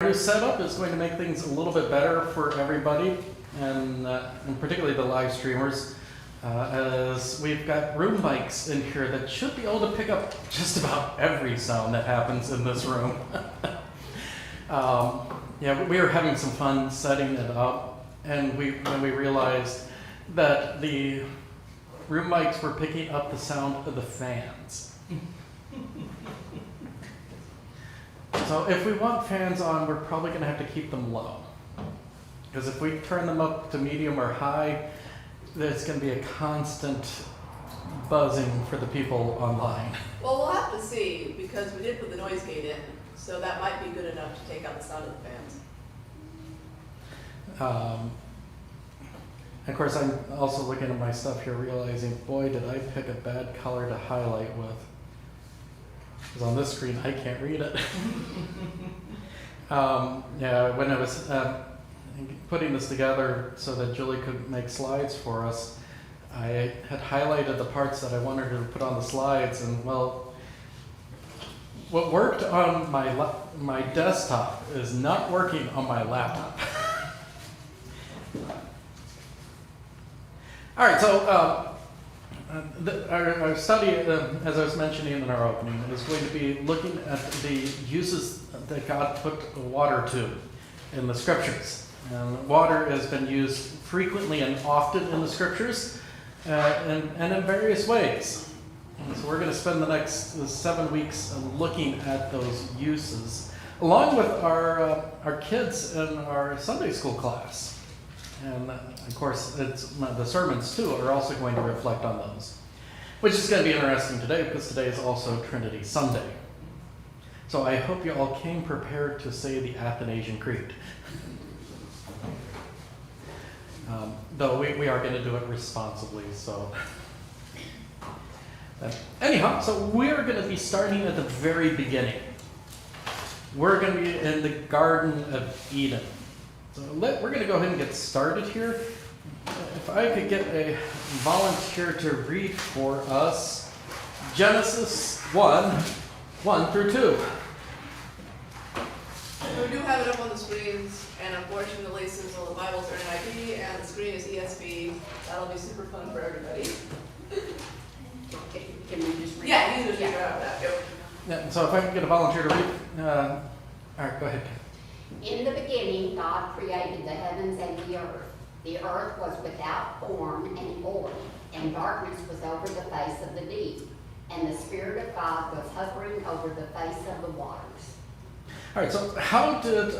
new setup is going to make things a little bit better for everybody, and particularly the live streamers, as we've got room mics in here that should be able to pick up just about every sound that happens in this room. Yeah, we were having some fun setting it up, and when we realized that the room mics were picking up the sound of the fans. So if we want fans on, we're probably going to have to keep them low. Because if we turn them up to medium or high, there's going to be a constant buzzing for the people online. Well, we'll have to see, because we did put the noise gate in, so that might be good enough to take out the sound of the fans. Of course, I'm also looking at my stuff here, realizing, boy, did I pick a bad color to highlight with. Because on this screen, I can't read it. Yeah, when I was putting this together so that Julie could make slides for us, I had highlighted the parts that I wanted her to put on the slides, and well, what worked on my desktop is not working on my laptop. All right, so our study, as I was mentioning in our opening, is going to be looking at the uses that God put water to in the scriptures. And water has been used frequently and often in the scriptures, and in various ways. And so we're going to spend the next 7 weeks looking at those uses, along with our kids in our Sunday school class. And of course, the sermons too are also going to reflect on those, which is going to be interesting today because today is also Trinity Sunday. So I hope you all came prepared to say the Athanasian Creed. Though we are going to do it responsibly, so. Anyhow, so we're going to be starting at the very beginning. We're going to be in the Garden of Eden. So we're going to go ahead and get started here. If I could get a volunteer to read for us Genesis 1 through 2. We do have it up on the screens, and unfortunately, since all the Bibles are NIV and the screen is ESV, that'll be super fun for everybody. Can we just read? Yeah, you can just read out that. Yep. Yeah, so if I could get a volunteer to read. All right, go ahead. In the beginning, God created the heavens and the earth. The earth was without form and void, and darkness was over the face of the deep. And the Spirit of God was hovering over the face of the waters. All right, so how did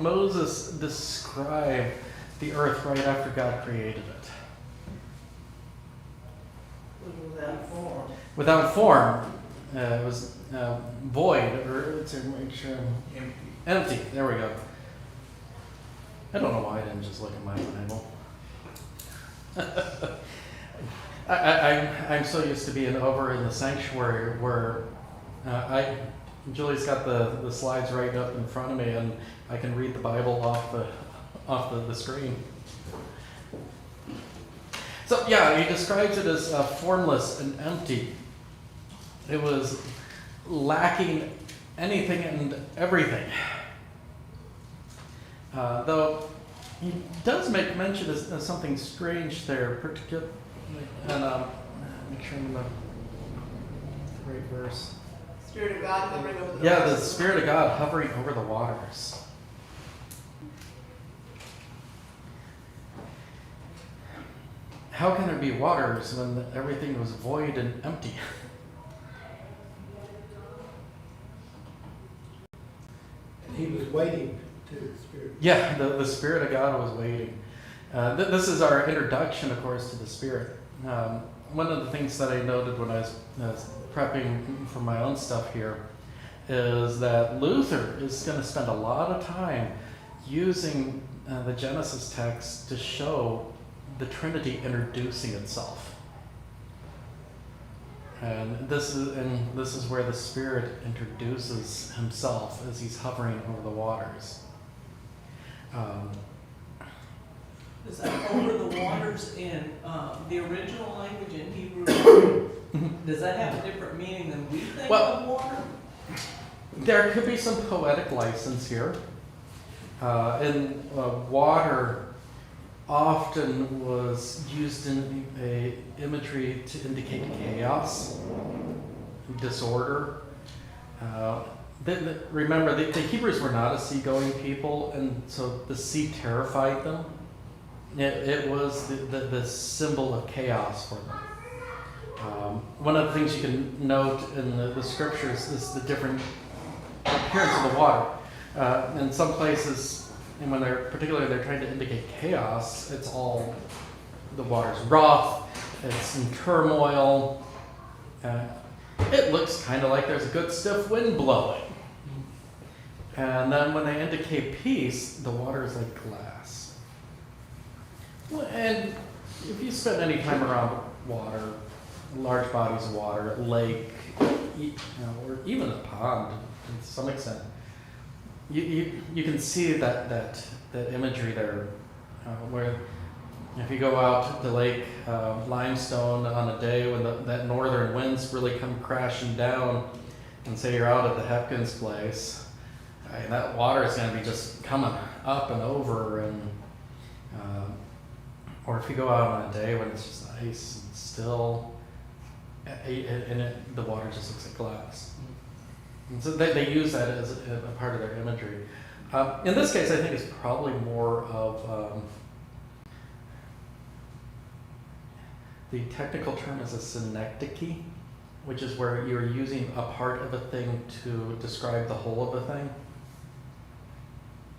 Moses describe the earth right after God created it? Without form. Without form. It was void, or to make sure. Empty. There we go. I don't know why I didn't just look at my Bible. I'm so used to being over in the sanctuary where Julie's got the slides right up in front of me, and I can read the Bible off the screen. So yeah, he describes it as formless and empty. It was lacking anything and everything. Though he does make mention of something strange there, particularly, and make sure I'm in the right verse. Spirit of God hovering over the Yeah, waters. the Spirit of God hovering over the waters. How can there be waters when everything was void and empty? He was waiting to the Spirit. Yeah, the Spirit of God was waiting. This is our introduction, of course, to the Spirit. One of the things that I noted when I was prepping for my own stuff here is that Luther is going to spend a lot of time using the Genesis text to show the Trinity introducing itself. And this is where the Spirit introduces himself as he's hovering over the waters. Is that over the waters in the original language in Hebrew? Does that have a different meaning than we think Well- of water? There could be some poetic license here. Water often was used in a imagery to indicate chaos, disorder. Remember, the Hebrews were not a seagoing people, and so the sea terrified them. It was the symbol of chaos for them. One of the things you can note in the scriptures is the different appearance of the water. In some places, and when they're trying to indicate chaos, it's all the water's rough, it's in turmoil. It looks kind of like there's a good stiff wind blowing. And then when they indicate peace, the water is like glass. And if you spend any time around water, large bodies of water, a lake, or even a pond to some extent, you can see that imagery there, where if you go out to Lake Limestone on a day when that northern winds really come crashing down, and say you're out at the Hepkins place, and that water is going to be just coming up and over, and or if you go out on a day when it's just ice and still, and the water just looks like glass. And so they use that as a part of their imagery. In this case, I think it's probably more of the technical term is a synecdoche, which is where you're using a part of a thing to describe the whole of a thing.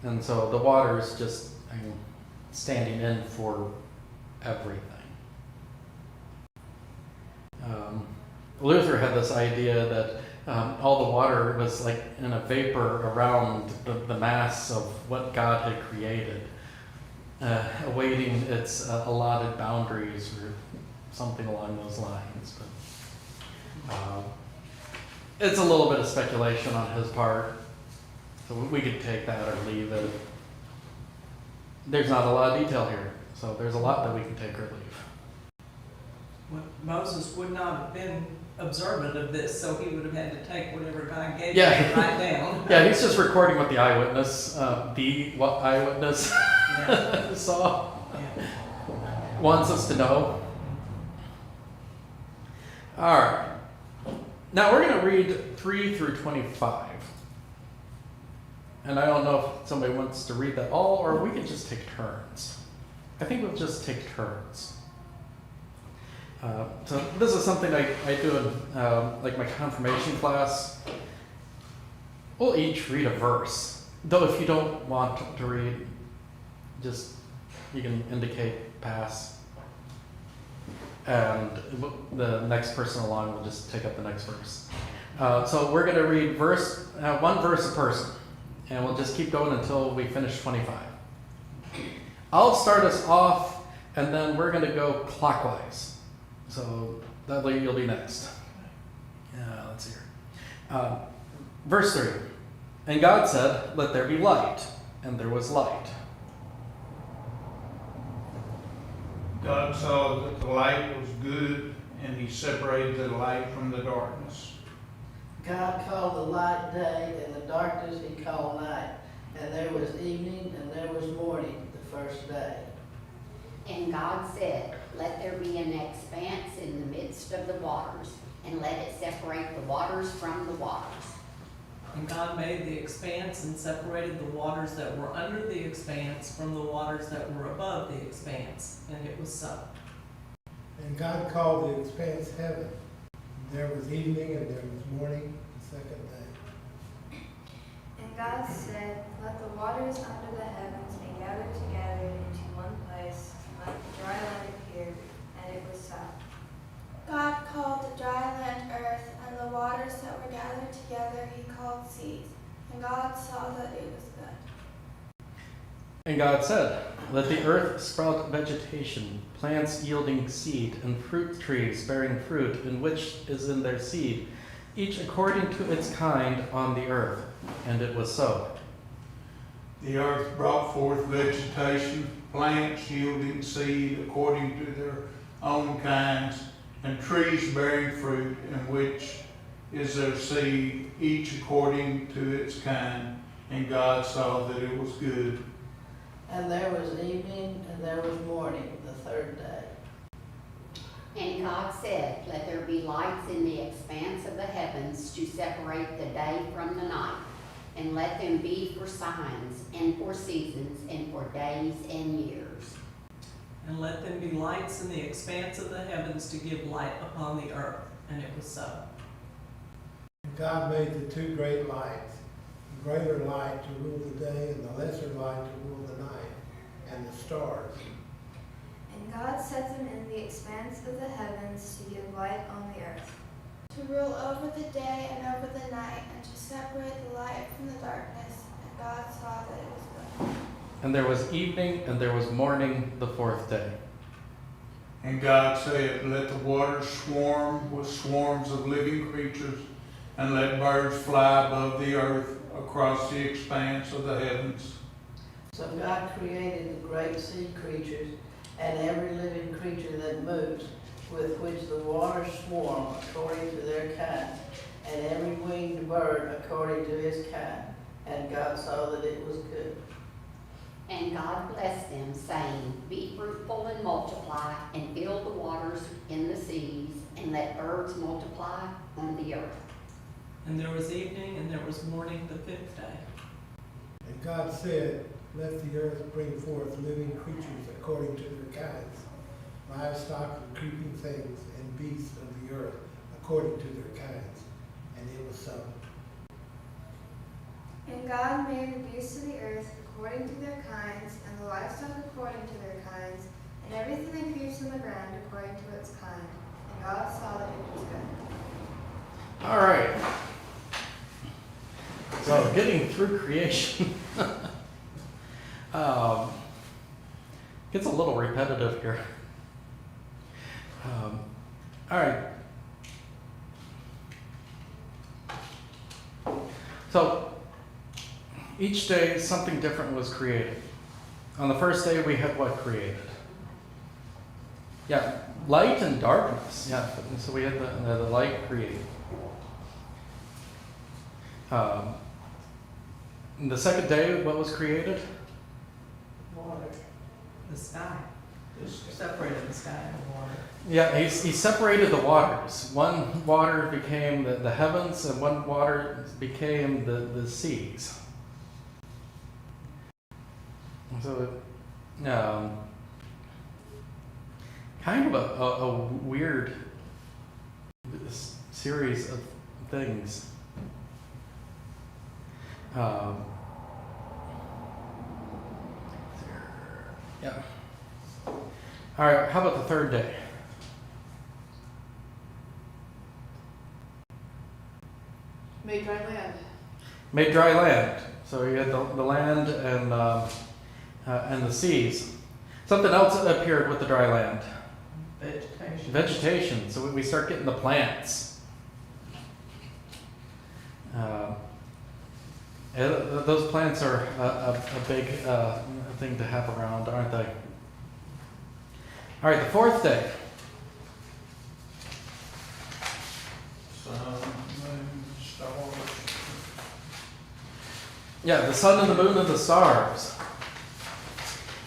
And so the water is just standing in for everything. Luther had this idea that all the water was like in a vapor around the mass of what God had created, awaiting its allotted boundaries or something along those lines. But it's a little bit of speculation on his part, so we could take that or leave it. There's not a lot of detail here, so there's a lot that we can take or leave. Well, Moses would not have been observant of this, so he would have had to take whatever God gave Yeah. him and write down. Yeah, he's just recording what the eyewitness, what eyewitness Yeah. saw, Yeah. wants us to know. All right. Now we're going to read 3 through 25. And I don't know if somebody wants to read that all, or we can just take turns. I think we'll just take turns. So this is something I do in like my confirmation class. We'll each read a verse. Though if you don't want to read, just you can indicate pass. And the next person along will just take up the next verse. So we're going to read one verse a person. And we'll just keep going until we finish 25. I'll start us off, and then we're going to go clockwise. So Dudley, you'll be next. Let's see here. Verse 3. And God said, "Let there be light," and there was light. God saw that the light was good, and he separated the light from the darkness. God called the light day, and the darkness he called night. And there was evening, and there was morning, the first day. And God said, "Let there be an expanse in the midst of the waters, and let it separate the waters from the waters." And God made the expanse and separated the waters that were under the expanse from the waters that were above the expanse. And it was so. And God called the expanse heaven. There was evening and there was morning, the second day. And God said, "Let the waters under the heavens be gathered together into one place, and let the dry land appear." And it was so. God called the dry land earth, and the waters that were gathered together he called seas. And God saw that it was good. And God said, "Let the earth sprout vegetation, plants yielding seed, and fruit trees bearing fruit, in which is in their seed, each according to its kind on the earth." And it was so. The earth brought forth vegetation, plants yielding seed according to their own kinds, and trees bearing fruit, in which is their seed, each according to its kind. And God saw that it was good. And there was evening and there was morning, the third day. And God said, let there be lights in the expanse of the heavens to separate the day from the night, and let them be for signs, and for seasons, and for days and years. And let them be lights in the expanse of the heavens to give light upon the earth. And it was so. And God made the two great lights, the greater light to rule the day and the lesser light to rule the night, and the stars. And God set them in the expanse of the heavens to give light on the earth. To rule over the day and over the night, and to separate the light from the darkness. And God saw that it was good. And there was evening and there was morning the fourth day. And God said, let the waters swarm with swarms of living creatures, and let birds fly above the earth across the expanse of the heavens. So God created the great sea creatures and every living creature that moves, with which the waters swarm according to their kind, and every winged bird according to his kind. And God saw that it was good. And God blessed them, saying, be fruitful and multiply, and fill the waters in the seas, and let birds multiply on the earth. And there was evening and there was morning the fifth day. And God said, let the earth bring forth living creatures according to their kinds, livestock and creeping things, and beasts of the earth according to their kinds. And it was so. And God made the beasts of the earth according to their kinds, and the livestock according to their kinds, and everything that creeps on the ground according to its kind. And God saw that it was good. All right. So getting through creation gets a little repetitive here. All right. So each day something different was created. On the first day we had what created? Yeah, light and darkness. Yeah, so we had the light created. The second day, what was created? Water. The sky. Separated the sky and the water. Yeah, he separated the waters. One water became the heavens, and one water became the seas. So, kind of a weird series of things. Yeah. All right, how about the third day? Made dry land. Made dry land. So you had the land and the seas. Something else appeared with the dry land. Vegetation. Vegetation. So we start getting the plants. Those plants are a big thing to have around, aren't they? All right, the fourth day. Sun, moon, stars. Yeah, the sun and the moon and the stars.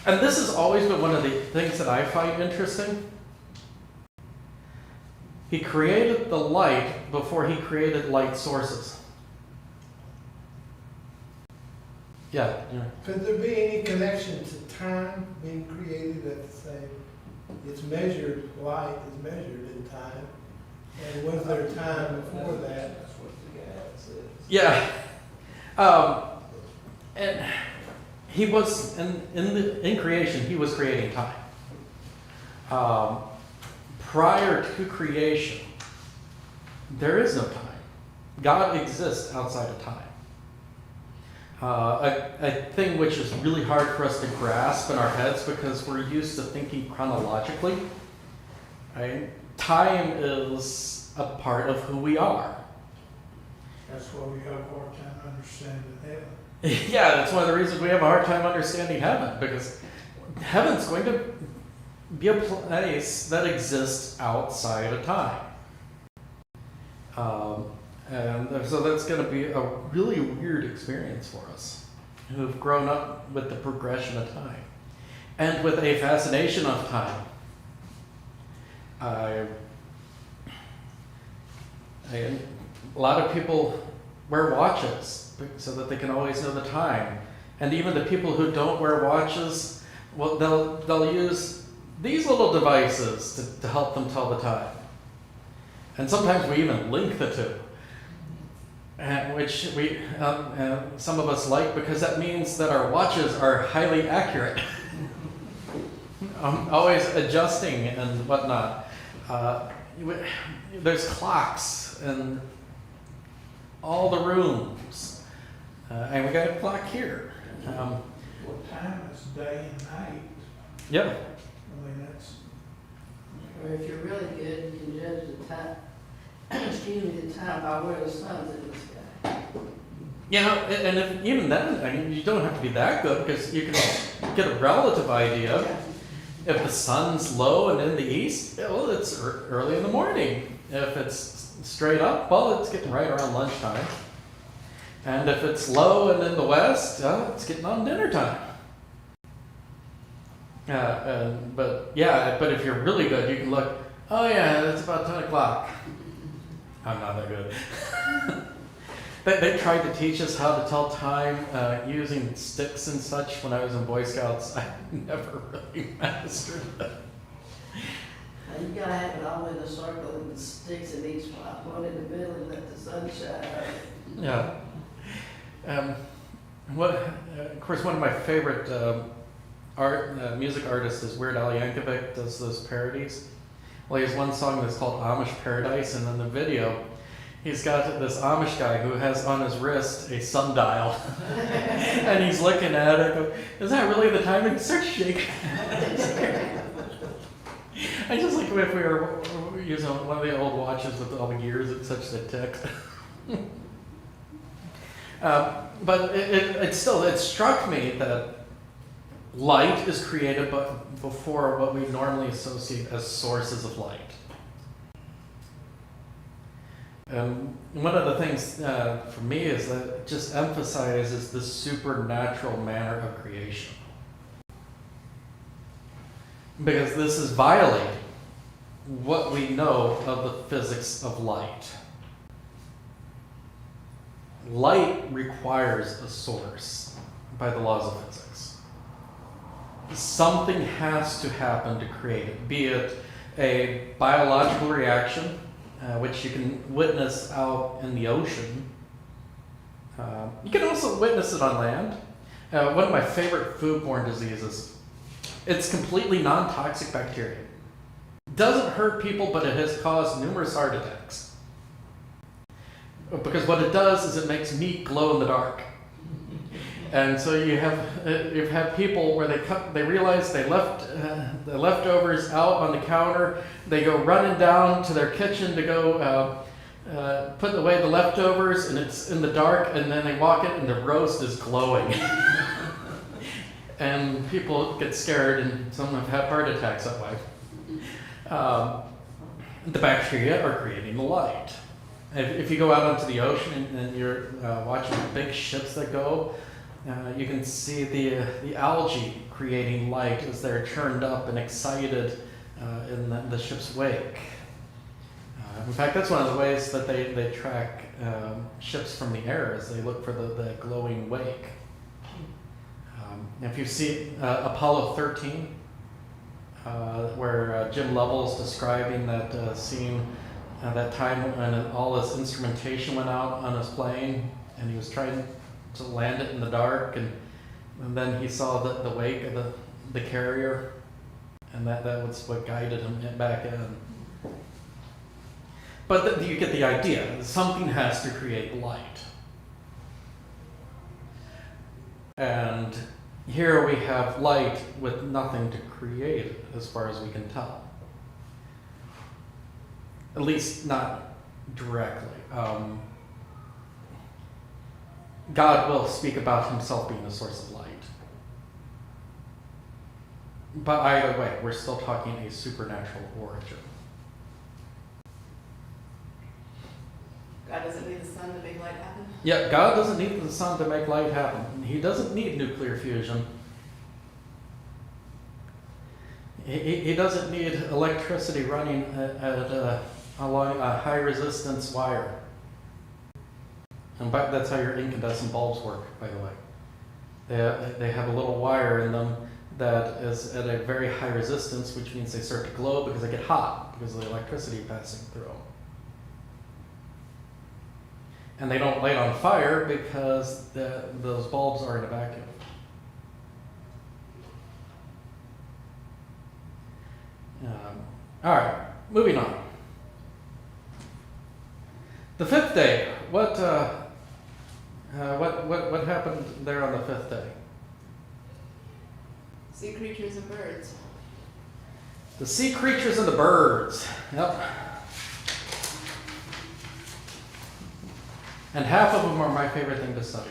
And this has always been one of the things that I find interesting. He created the light before he created light sources. Yeah. Could there be any connection to time being created at the same? It's measured, light is measured in time. And was there time before that? That's what the guy says. Yeah. And he was in creation, he was creating time. Prior to creation, there is no time. God exists outside of time. A thing which is really hard for us to grasp in our heads because we're used to thinking chronologically. Right? Time is a part of who we are. That's why we have a hard time understanding heaven. Yeah, that's one of the reasons we have a hard time understanding heaven, because heaven's going to be a place that exists outside of time. And so that's going to be a really weird experience for us who've grown up with the progression of time and with a fascination of time. A lot of people wear watches so that they can always know the time. And even the people who don't wear watches, well, they'll use these little devices to help them tell the time. And sometimes we even link the two, which some of us like because that means that our watches are highly accurate. Always adjusting and whatnot. There's clocks in all the rooms, and we got a clock here. What time is day and night? Yeah. I mean, that's, Or if you're really good, you can judge the time, excuse me, the time by where the sun's in the sky. And if, even then, I mean, you don't have to be that good because you can get a relative idea. If the sun's low and in the east, well, it's early in the morning. If it's straight up, well, it's getting right around lunchtime. And if it's low and in the west, it's getting on dinner time. But if you're really good, you can look, oh yeah, it's about 10 o'clock. I'm not that good. They tried to teach us how to tell time using sticks and such when I was in Boy Scouts. I never really mastered that. Now you gotta have it all in a circle and the sticks in each one in the middle and let the sun shine. Yeah. Of course, one of my favorite music artists is Weird Al Yankovic. Does those parodies. Well, he has one song that's called Amish Paradise, and in the video, he's got this Amish guy who has on his wrist a sundial, and he's looking at it. Go, is that really the time? And he starts shaking. I just like if we were using one of the old watches with all the gears at such that tick. But it struck me that light is created before what we normally associate as sources of light. One of the things for me is that it just emphasizes the supernatural manner of creation. Because this is violating what we know of the physics of light. Light requires a source by the laws of physics. Something has to happen to create it, be it a biological reaction, which you can witness out in the ocean. You can also witness it on land. One of my favorite foodborne diseases, it's completely non-toxic bacteria. Doesn't hurt people, but it has caused numerous heart attacks. Because what it does is it makes meat glow in the dark. And so you've had people where they realize they left the leftovers out on the counter. They go running down to their kitchen to go put away the leftovers, and it's in the dark. And then they walk in, and the roast is glowing. And people get scared, and some have had heart attacks that way. The bacteria are creating the light. If you go out onto the ocean and you're watching big ships that go, you can see the algae creating light as they're churned up and excited in the ship's wake. In fact, that's one of the ways that they track ships from the air, is they look for the glowing wake. If you see Apollo 13, where Jim Lovell is describing that scene, that time when all his instrumentation went out on his plane, and he was trying to land it in the dark, and then he saw the wake of the carrier, and that was what guided him back in. But you get the idea. Something has to create light. And here we have light with nothing to create it, as far as we can tell. At least not directly. God will speak about himself being the source of light. But either way, we're still talking a supernatural origin. God doesn't need the sun to make light happen. Yeah, God doesn't need the sun to make light happen. He doesn't need nuclear fusion. He doesn't need electricity running along a high resistance wire. And that's how your incandescent bulbs work, by the way. They have a little wire in them that is at a very high resistance, which means they start to glow because they get hot because of the electricity passing through them. And they don't light on fire because those bulbs are in a vacuum. All right, moving on. The fifth day. What happened there on the fifth day? Sea creatures and birds. The sea creatures and the birds. Yep. And half of them are my favorite thing to study.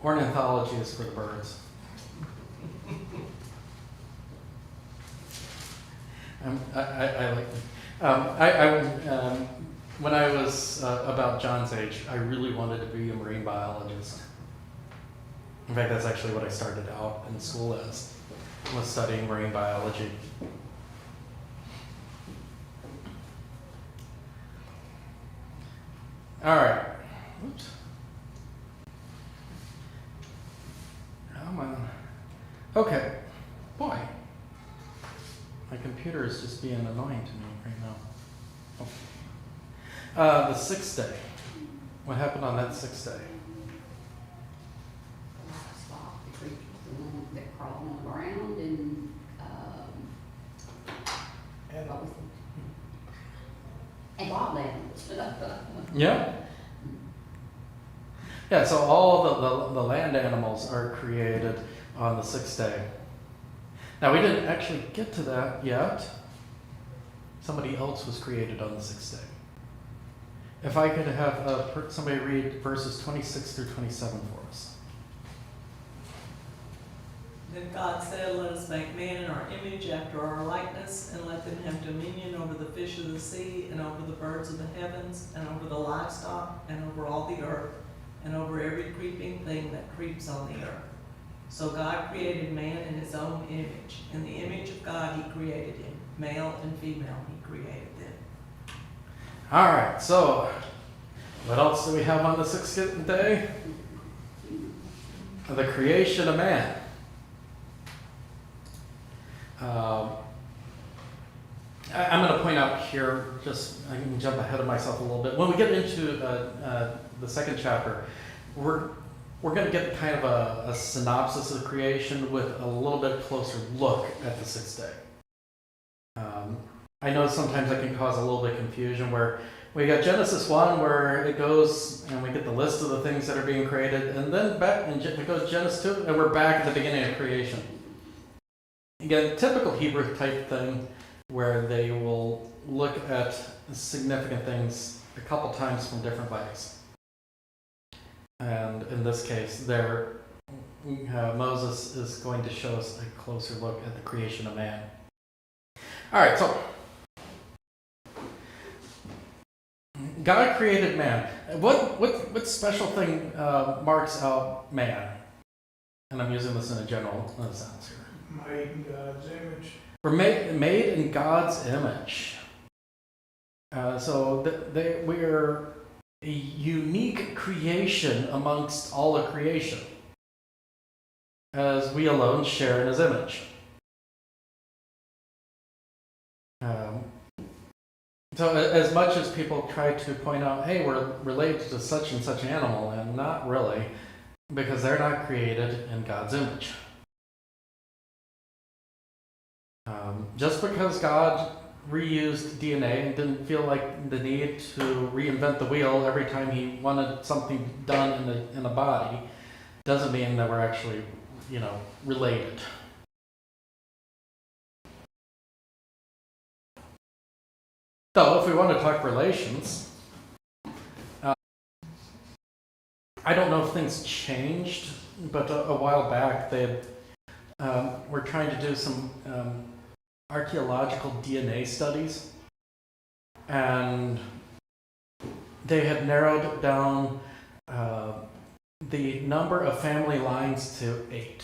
Ornithology is for the birds. I like them. When I was about John's age, I really wanted to be a marine biologist. In fact, that's actually what I started out in school as, was studying marine biology. All right. Oops. Come on. Okay. Boy. My computer is just being annoying to me right now. Okay. The sixth day. What happened on that sixth day? Livestock, the creatures that crawl on the ground, and what was it? And wild animals. Yeah. Yeah, so all the land animals are created on the sixth day. Now, we didn't actually get to that yet. Somebody else was created on the sixth day. If I could have somebody read verses 26 through 27 for us. Then God said, let us make man in our image after our likeness, and let them have dominion over the fish of the sea, and over the birds of the heavens, and over the livestock, and over all the earth, and over every creeping thing that creeps on the earth. So God created man in his own image. In the image of God he created him. Male and female he created them. All right, so what else do we have on the sixth day? The creation of man. I'm going to point out here, just I can jump ahead of myself a little bit. When we get into the second chapter, we're going to get kind of a synopsis of the creation with a little bit closer look at the sixth day. I know sometimes that can cause a little bit of confusion where we got Genesis 1 where it goes and we get the list of the things that are being created, and then back and it goes Genesis 2 and we're back at the beginning of creation. Again, typical Hebrew type thing where they will look at significant things a couple times from different ways. And in this case, Moses is going to show us a closer look at the creation of man. All right, so God created man. What special thing marks out man? And I'm using this in a general sense here. Made in God's image. We're made in God's image. So we are a unique creation amongst all of creation, as we alone share in his image. So as much as people try to point out, hey, we're related to such and such animal, and not really, because they're not created in God's image. Just because God reused DNA and didn't feel like the need to reinvent the wheel every time he wanted something done in a body, doesn't mean that we're actually, related. So if we want to talk relations, I don't know if things changed, but a while back they were trying to do some archaeological DNA studies, and they had narrowed down the number of family lines to 8.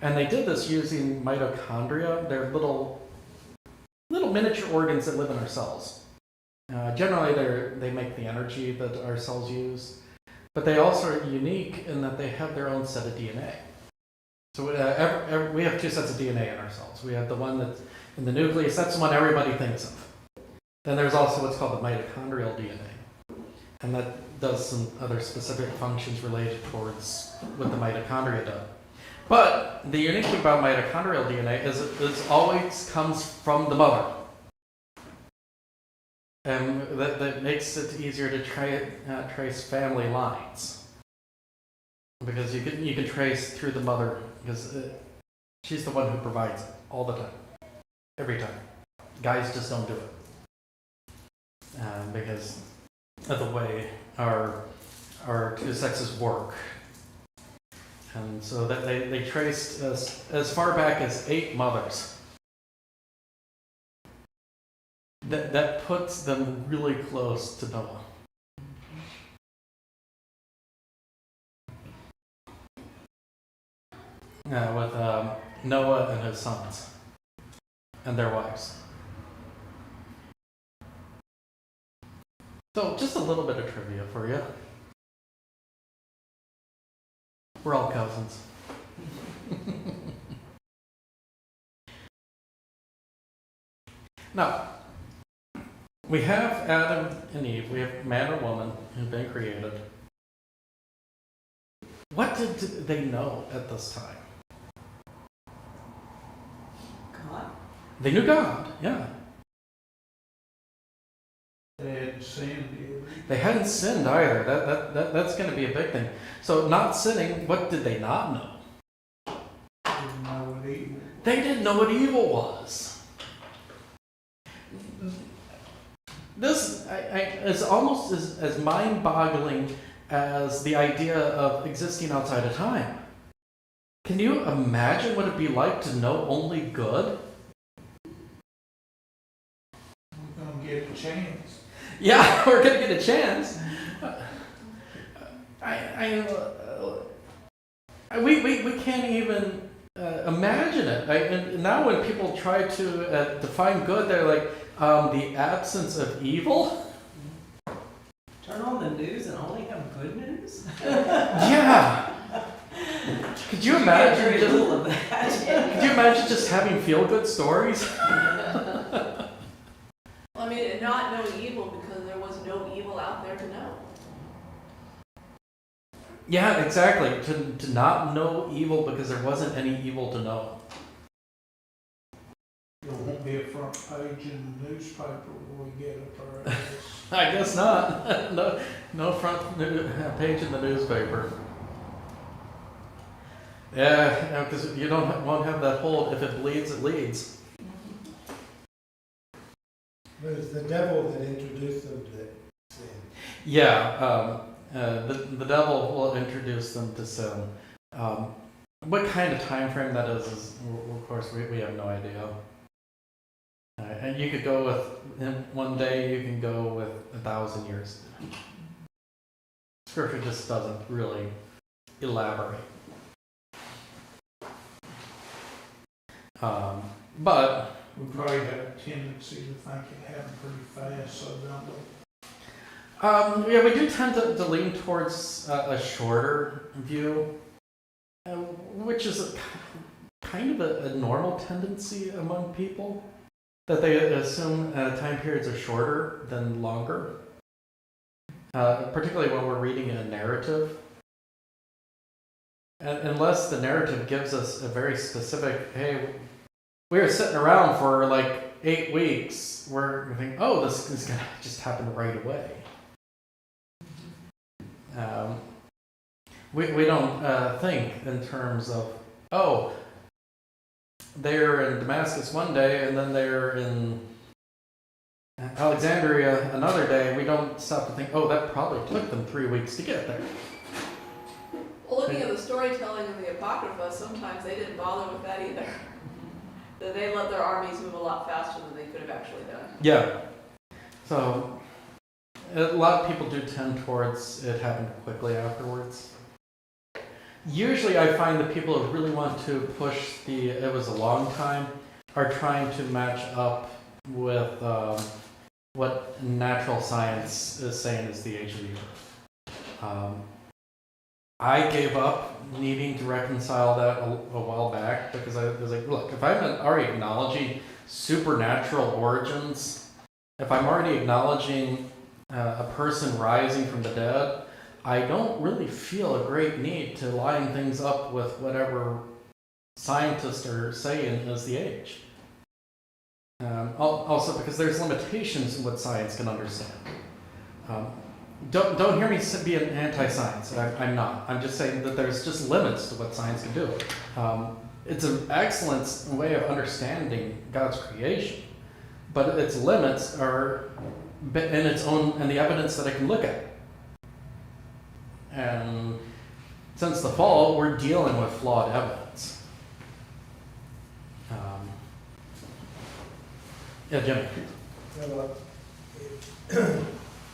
And they did this using mitochondria. They're little miniature organs that live in our cells. Generally, they make the energy that our cells use, but they also are unique in that they have their own set of DNA. So we have 2 sets of DNA in our cells. We have the one that's in the nucleus. That's the one everybody thinks of. Then there's also what's called the mitochondrial DNA, and that does some other specific functions related towards what the mitochondria do. But the unique thing about mitochondrial DNA is it always comes from the mother. And that makes it easier to trace family lines. Because you can trace through the mother, because she's the one who provides it all the time. Every time. Guys just don't do it. Because of the way our 2 sexes work. And so that they traced as far back as 8 mothers. That puts them really close to Noah. With Noah and his sons and their wives. So just a little bit of trivia for you. We're all cousins. Now, we have Adam and Eve. We have man or woman who've been created. What did they know at this time? God. They knew God, yeah. They hadn't sinned either. They hadn't sinned either. That's going to be a big thing. So not sinning, what did they not know? Didn't know what evil. They didn't know what evil was. This is almost as mind-boggling as the idea of existing outside of time. Can you imagine what it'd be like to know only good? We're gonna get a chance. Yeah, we're gonna get a chance. We can't even imagine it. And now when people try to define good, they're like the absence of evil. Turn on the news and only have good news? Yeah. Could you imagine? Very little of that. Could you imagine just having feel-good stories? Well, I mean, and not know evil because there was no evil out there to know. Yeah, exactly. To not know evil because there wasn't any evil to know. There won't be a front page in the newspaper when we get up there. I guess not. No front page in the newspaper. Yeah, because you won't have that whole "if it bleeds, it leads." But it's the devil that introduced them to sin. Yeah, the devil will introduce them to sin. What kind of time frame that is of course, we have no idea. And you could go with one day, you can go with 1,000 years. Scripture just doesn't really elaborate. But We probably have a tendency to think it happened pretty fast, so don't we? yeah, we do tend to lean towards a shorter view, which is kind of a normal tendency among people, that they assume time periods are shorter than longer, particularly when we're reading a narrative. And unless the narrative gives us a very specific, hey, we were sitting around for like 8 weeks, we're thinking, oh, this is going to just happen right away. We don't think in terms of, oh, they're in Damascus one day and then they're in Alexandria another day. We don't stop to think, oh, that probably took them 3 weeks to get there. Well, looking at the storytelling in the Apocrypha, sometimes they didn't bother with that either. They let their armies move a lot faster than they could have actually done. Yeah. So, a lot of people do tend towards it happening quickly afterwards. Usually I find the people who really want to push the "it was a long time" are trying to match up with what natural science is saying is the age of the Earth. I gave up needing to reconcile that a while back because I was like, look, if I'm already acknowledging supernatural origins, if I'm already acknowledging a person rising from the dead, I don't really feel a great need to line things up with whatever scientists are saying is the age. Also, because there's limitations in what science can understand. Don't hear me be an anti-science. I'm not. I'm just saying that there's just limits to what science can do. It's an excellent way of understanding God's creation, but its limits are in its own and the evidence that I can look at. And since the fall, we're dealing with flawed evidence. Yeah, Jimmy. Well, it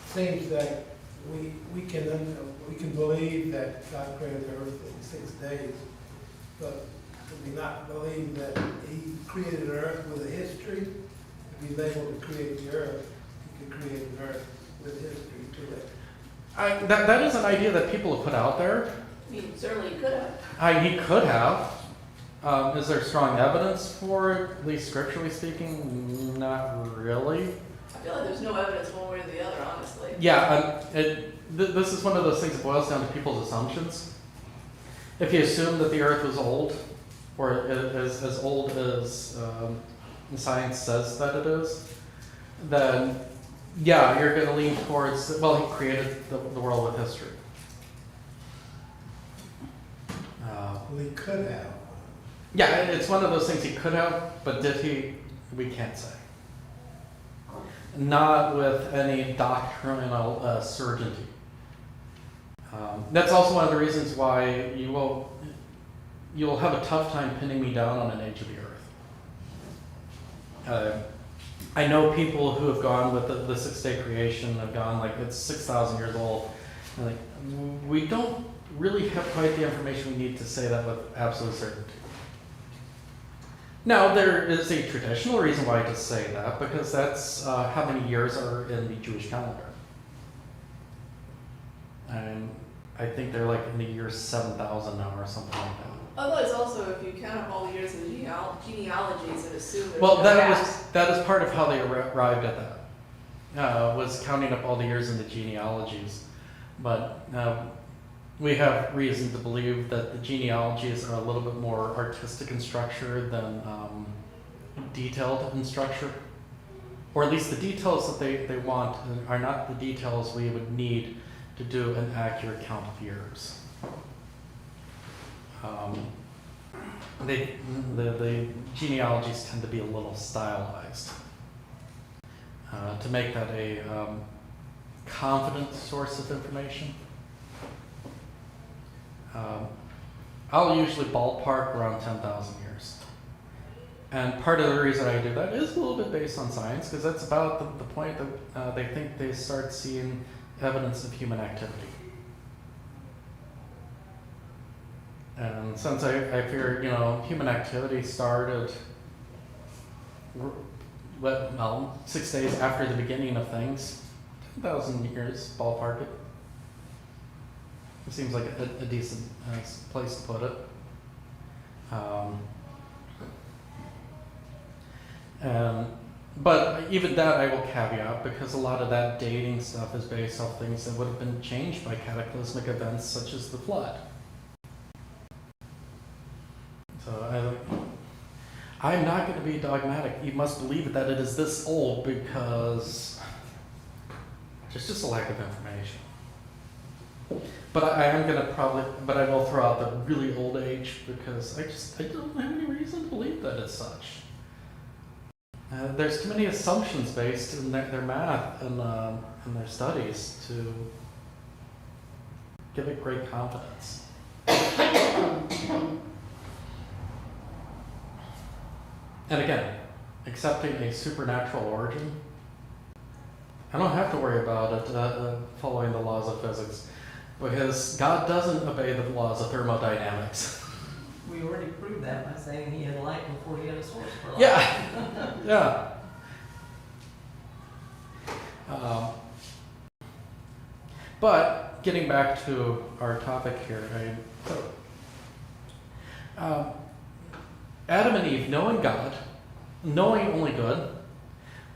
seems that we can believe that God created the earth in 6 days, but do we not believe that He created the earth with a history? If He's able to create the earth, He could create an earth with history to it. That is an idea that people have put out there. I mean, certainly you could have. He could have. Is there strong evidence for it, at least scripturally speaking? Not really. I feel like there's no evidence one way or the other, honestly. Yeah, this is one of those things that boils down to people's assumptions. If you assume that the earth was old, or is as old as science says that it is, then yeah, you're going to lean towards, well, He created the world with history. Well, He could have. Yeah, it's one of those things He could have, but did He? We can't say. Not with any doctrinal certainty. That's also one of the reasons why you will have a tough time pinning me down on an age of the earth. I know people who have gone with the 6 day creation, have gone like it's 6,000 years old. And like, we don't really have quite the information we need to say that with absolute certainty. Now, there is a traditional reason why to say that, because that's how many years are in the Jewish calendar. And I think they're like in the year 7,000 now or something like that. Although it's also, if you count up all the years of the genealogies and assume there's Well, no that gaps. is part of how they arrived at that. Was counting up all the years in the genealogies. But we have reason to believe that the genealogies are a little bit more artistic in structure than detailed in structure. Or at least the details that they want are not the details we would need to do an accurate count of years. The genealogies tend to be a little stylized to make that a confident source of information. I'll usually ballpark around 10,000 years. And part of the reason I do that is a little bit based on science, because that's about the point that they think they start seeing evidence of human activity. And since I figure, human activity started, 6 days after the beginning of things, 10,000 years, ballpark it. It seems like a decent place to put it. But even that I will caveat, because a lot of that dating stuff is based off things that would have been changed by cataclysmic events such as the flood. So I'm not going to be dogmatic. You must believe that it is this old because there's just a lack of information. But I will throw out the really old age because I don't have any reason to believe that it's such. There's too many assumptions based in their math and their studies to give it great confidence. And again, accepting a supernatural origin, I don't have to worry about it following the laws of physics, because God doesn't obey the laws of thermodynamics. We already proved that by saying he had light before he had a source for light. Yeah, yeah. But getting back to our topic here, Adam and Eve, knowing God, knowing only good,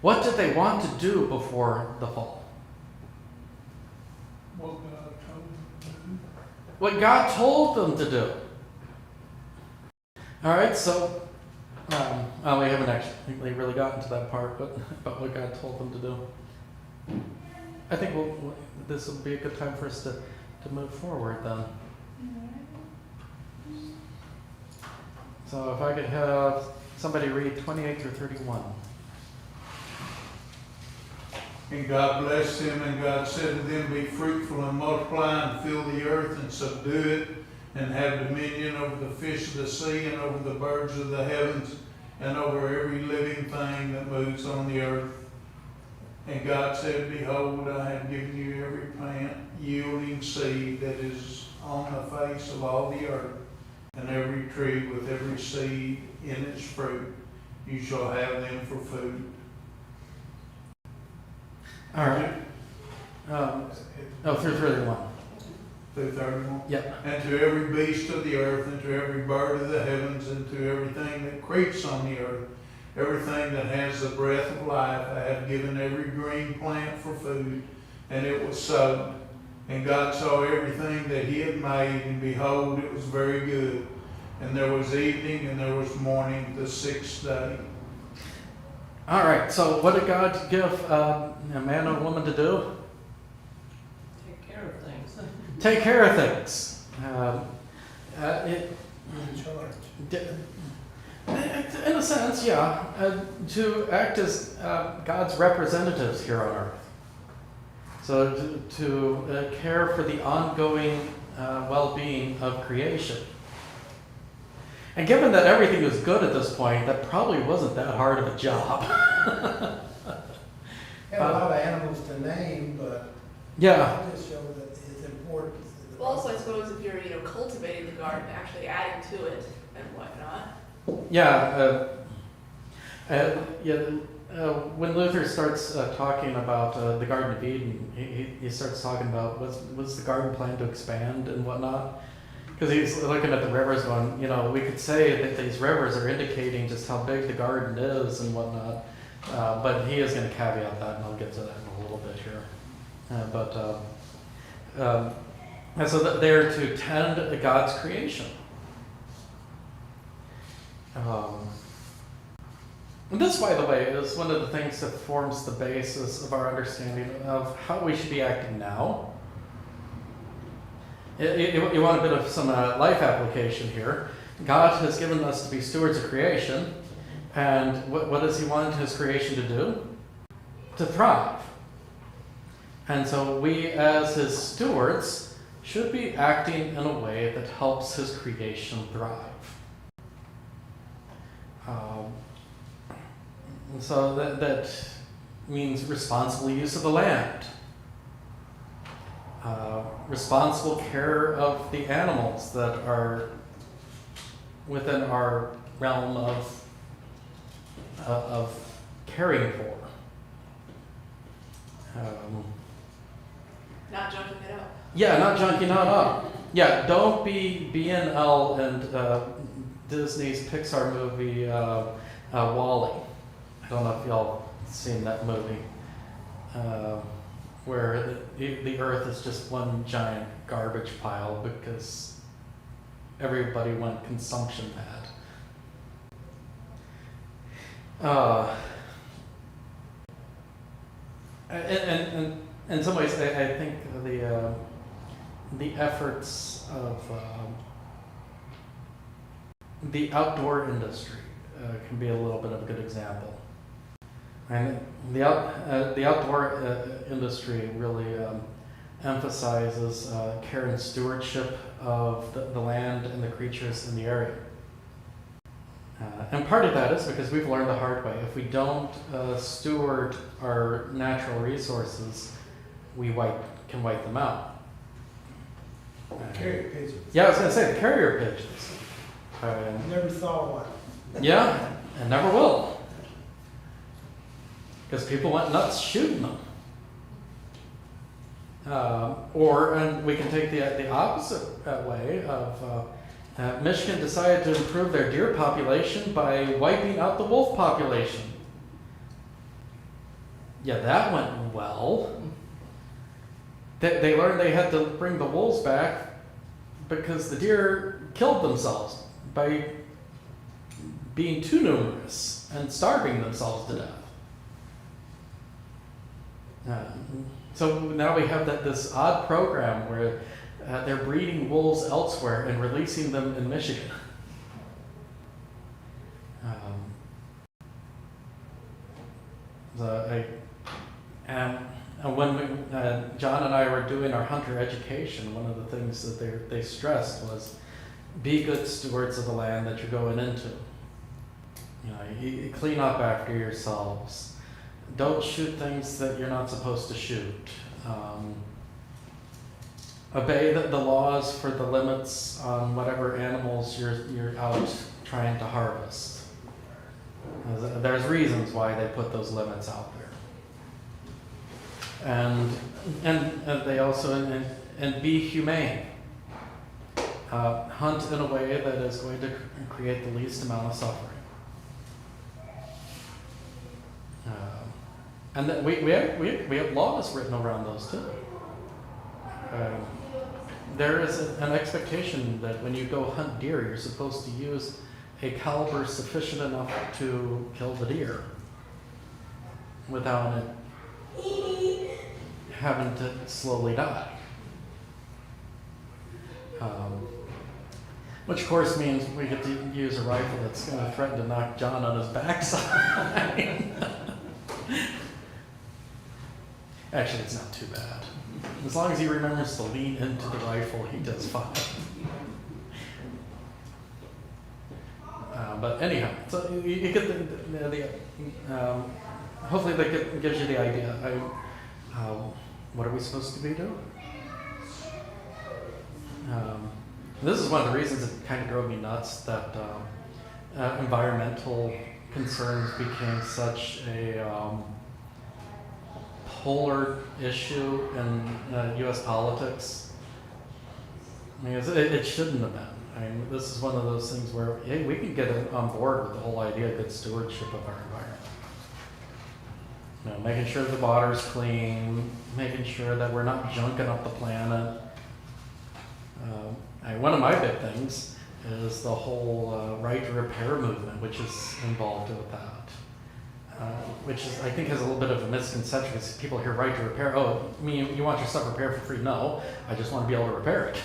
what did they want to do before the fall? What God told them. What God told them to do. All right, so we haven't actually really gotten to that part, but about what God told them to do. I think this will be a good time for us to move forward then. So if I could have somebody read 28 through 31. And God blessed them, and God said to them, be fruitful and multiply and fill the earth and subdue it, and have dominion over the fish of the sea and over the birds of the heavens and over every living thing that moves on the earth. And God said, behold, I have given you every plant yielding seed that is on the face of all the earth, and every tree with every seed in its fruit. You shall have them for food. All right. Through 31. Through 31. Yep. And to every beast of the earth, and to every bird of the heavens, and to everything that creeps on the earth, everything that has the breath of life, I have given every green plant for food. And it was so. And God saw everything that he had made, and behold, it was very good. And there was evening, and there was morning, the sixth day. All right, so what did God give a man and a woman to do? Take care of things. Take care of things. In charge. In a sense, yeah, to act as God's representatives here on earth. So to care for the ongoing well-being of creation. And given that everything was good at this point, that probably wasn't that hard of a job. Had a lot of animals to name, but Yeah. it just showed that its importance. in the Well, also, I suppose if you're, cultivating the garden, actually adding to it and whatnot. When Luther starts talking about the Garden of Eden, he starts talking about what's the garden plan to expand and whatnot. Because he's looking at the rivers going, we could say that these rivers are indicating just how big the garden is and whatnot. But he is going to caveat that, and I'll get to that in a little bit here. And so that they're to tend God's creation. And this, by the way, is one of the things that forms the basis of our understanding of how we should be acting now. You want a bit of some life application here. God has given us to be stewards of creation, and what does he want his creation to do? To thrive. And so we, as his stewards, should be acting in a way that helps his creation thrive. So that means responsible use of the land, responsible care of the animals that are within our realm of caring for. Not junking it up. Yeah, not junking it up. Yeah, don't be BNL and Disney's Pixar movie WALL-E. I don't know if y'all seen that movie, where the earth is just one giant garbage pile because everybody went consumption mad. And in some ways, I think the efforts of the outdoor industry can be a little bit of a good example. And the outdoor industry really emphasizes care and stewardship of the land and the creatures in the area. And part of that is because we've learned the hard way. If we don't steward our natural resources, we can wipe them out. Carrier pigeons. Yeah, I was going to say the carrier pigeons. Never saw one. Yeah, and never will. Because people went nuts shooting them. And we can take the opposite way of Michigan decided to improve their deer population by wiping out the wolf population. Yeah, that went well. They learned they had to bring the wolves back because the deer killed themselves by being too numerous and starving themselves to death. So now we have this odd program where they're breeding wolves elsewhere and releasing them in Michigan. And when John and I were doing our hunter education, one of the things that they stressed was be good stewards of the land that you're going into. You clean up after yourselves. Don't shoot things that you're not supposed to shoot. Obey the laws for the limits on whatever animals you're out trying to harvest. There's reasons why they put those limits out there. And they also and be humane. Hunt in a way that is going to create the least amount of suffering. And then we have laws written around those too. There is an expectation that when you go hunt deer, you're supposed to use a caliber sufficient enough to kill the deer without it having to slowly die. Which of course means we get to use a rifle that's going to threaten to knock John on his backside. Actually, it's not too bad. As long as he remembers to lean into the rifle, he does fine. But anyhow, so you get hopefully that gives you the idea. What are we supposed to be doing? This is one of the reasons it kind of drove me nuts that environmental concerns became such a polar issue in U.S. politics. I mean, it shouldn't have been. I mean, this is one of those things where, hey, we can get on board with the whole idea of good stewardship of our environment. Making sure the water's clean, making sure that we're not junking up the planet. One of my big things is the whole right to repair movement, which is involved with that. Which is, I think, has a little bit of a misconception because people hear right to repair. Oh, you want your stuff repaired for free? No, I just want to be able to repair it.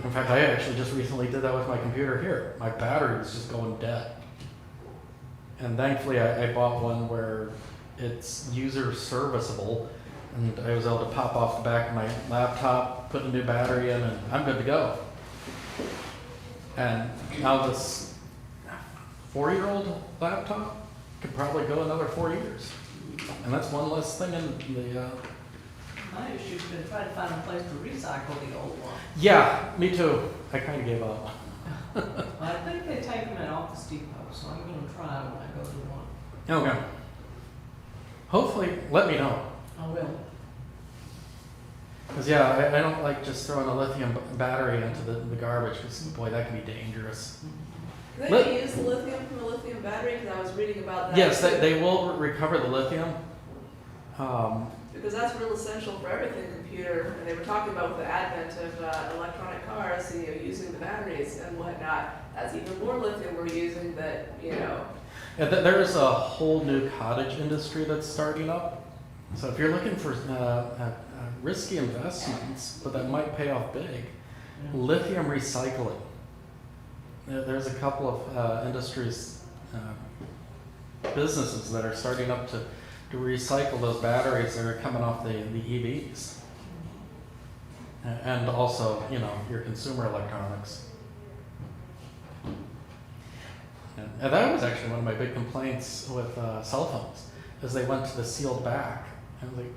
In fact, I actually just recently did that with my computer here. My battery was just going dead. And thankfully, I bought one where it's user serviceable, and I was able to pop off the back of my laptop, put a new battery in, and I'm good to go. And now this 4-year-old laptop could probably go another 4 years. And that's one less thing in the... My issue's been trying to find a place to recycle the old one. Yeah, me too. I kind of gave up. I think they take them at Office Depot, so I'm going to try when I go to one. Okay. Hopefully, let me know. I will. Because, yeah, I don't like just throwing a lithium battery into the garbage, because, boy, that can be dangerous. Can they use the lithium from the lithium battery? Because I was reading about that. Yes, they will recover the lithium. Because that's real essential for everything computer. And they were talking about with the advent of electronic cars, using the batteries and whatnot. That's even more lithium we're using that, Yeah, there's a whole new cottage industry that's starting up. So if you're looking for risky investments, but that might pay off big, lithium recycling. There's a couple of industries, businesses that are starting up to recycle those batteries that are coming off the EVs. And also, your consumer electronics. And that was actually one of my big complaints with cell phones, is they went to the sealed back. And like,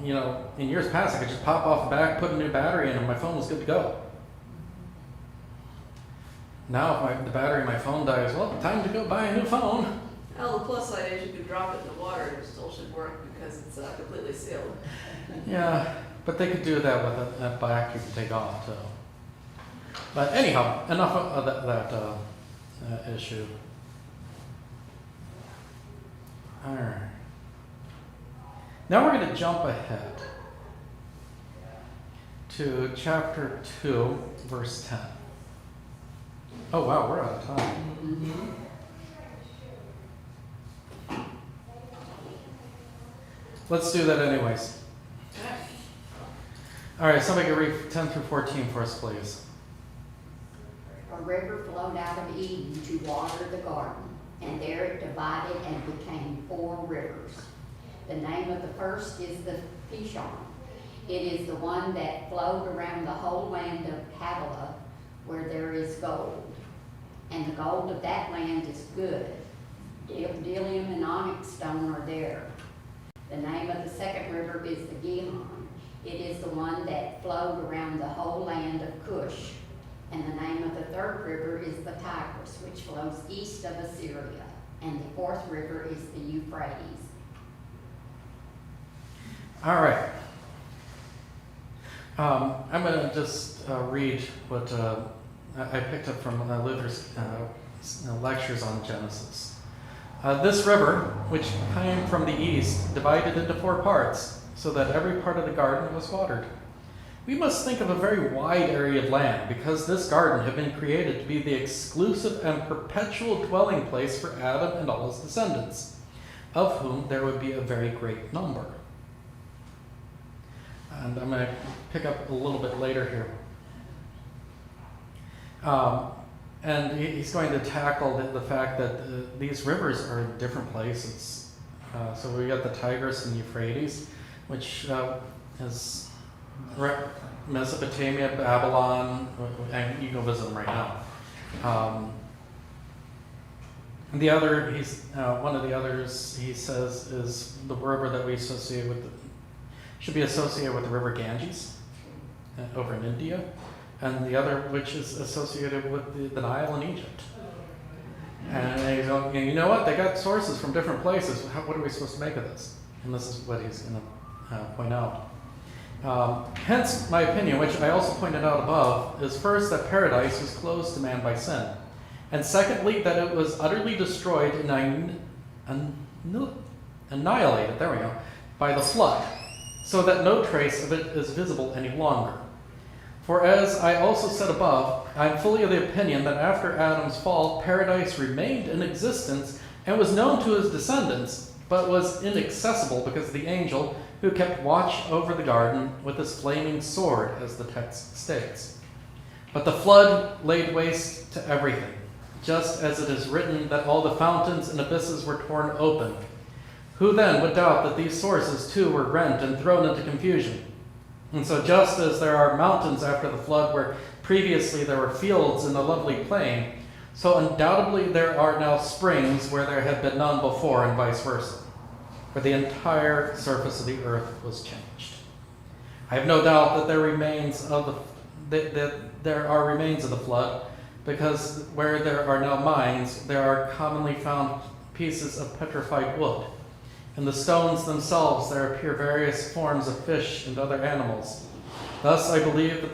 you know, in years past, I could just pop off the back, put a new battery in, and my phone was good to go. Now, if the battery in my phone dies, well, time to go buy a new phone. Well, the plus side is you can drop it in the water and it still should work because it's completely sealed. Yeah, but they could do that with a back you can take off too. But anyhow, enough of that issue. All right. Now we're going to jump ahead to chapter 2, verse 10. Oh wow, we're out of time. Let's do that anyways. Okay. All right, somebody can read 10 through 14 for us, please. A river flowed out of Eden to water the garden, and there it divided and became 4 rivers. The name of the first is the Pishon. It is the one that flowed around the whole land of Havilah, where there is gold. And the gold of that land is good. Bdellium and onyx stone are there. The name of the second river is the Gihon. It is the one that flowed around the whole land of Cush. And the name of the third river is the Tigris, which flows east of Assyria. And the fourth river is the Euphrates. All right. I'm going to just read what I picked up from Luther's lectures on Genesis. This river, which came from the east, divided into 4 parts, so that every part of the garden was watered. We must think of a very wide area of land, because this garden had been created to be the exclusive and perpetual dwelling place for Adam and all his descendants, of whom there would be a very great number. And I'm going to pick up a little bit later here. And he's going to tackle the fact that these rivers are in different places. So we got the Tigris and Euphrates, which is Mesopotamia, Babylon, and you go visit them right now. The other, one of the others, he says, is the river that we associate with, should be associated with the river Ganges over in India. And the other, which is associated with the Nile in Egypt. And he's going, you know what? They got sources from different places. What are we supposed to make of this? And this is what he's going to point out. Hence, my opinion, which I also pointed out above, is first that paradise was closed to man by sin. And secondly, that it was utterly destroyed and annihilated, there we go, by the flood, so that no trace of it is visible any longer. For as I also said above, I am fully of the opinion that after Adam's fall, paradise remained in existence and was known to his descendants, but was inaccessible because of the angel who kept watch over the garden with his flaming sword, as the text states. But the flood laid waste to everything, just as it is written that all the fountains and abysses were torn open. Who then would doubt that these sources too were rent and thrown into confusion? And so just as there are mountains after the flood where previously there were fields in the lovely plain, so undoubtedly there are now springs where there had been none before, and vice versa, for the entire surface of the earth was changed. I have no doubt that there are remains of the flood, because where there are now mines, there are commonly found pieces of petrified wood. In the stones themselves there appear various forms of fish and other animals. Thus I believe that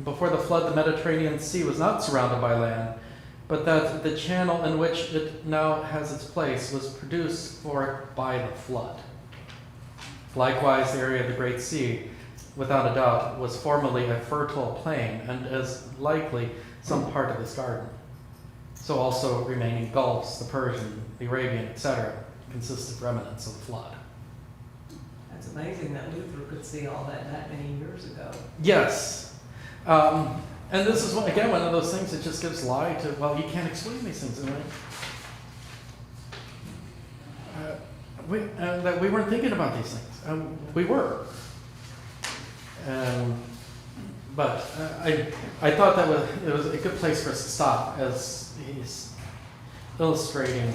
before the flood, the Mediterranean Sea was not surrounded by land, but that the channel in which it now has its place was produced for it by the flood. Likewise, the area of the Great Sea, without a doubt, was formerly a fertile plain, and is likely some part of this garden. So also remaining gulfs, the Persian, the Arabian, etc., consisted remnants of the flood. That's amazing that Luther could see all that many years ago. Yes. And this is, again, one of those things that just gives lie to, well, you can't explain these things. That we weren't thinking about these things. We were. But I thought it was a good place for us to stop, as he's illustrating,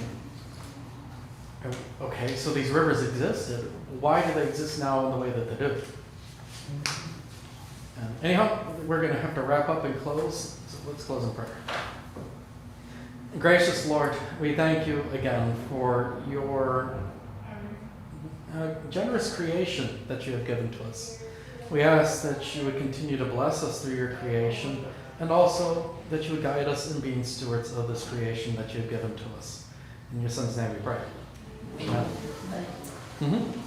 okay, so these rivers existed. Why do they exist now in the way that they do? And anyhow, we're going to have to wrap up and close. So let's close in prayer. Gracious Lord, we thank you again for your generous creation that you have given to us. We ask that you would continue to bless us through your creation, and also that you would guide us in being stewards of this creation that you have given to us. In your Son's name we pray. Amen.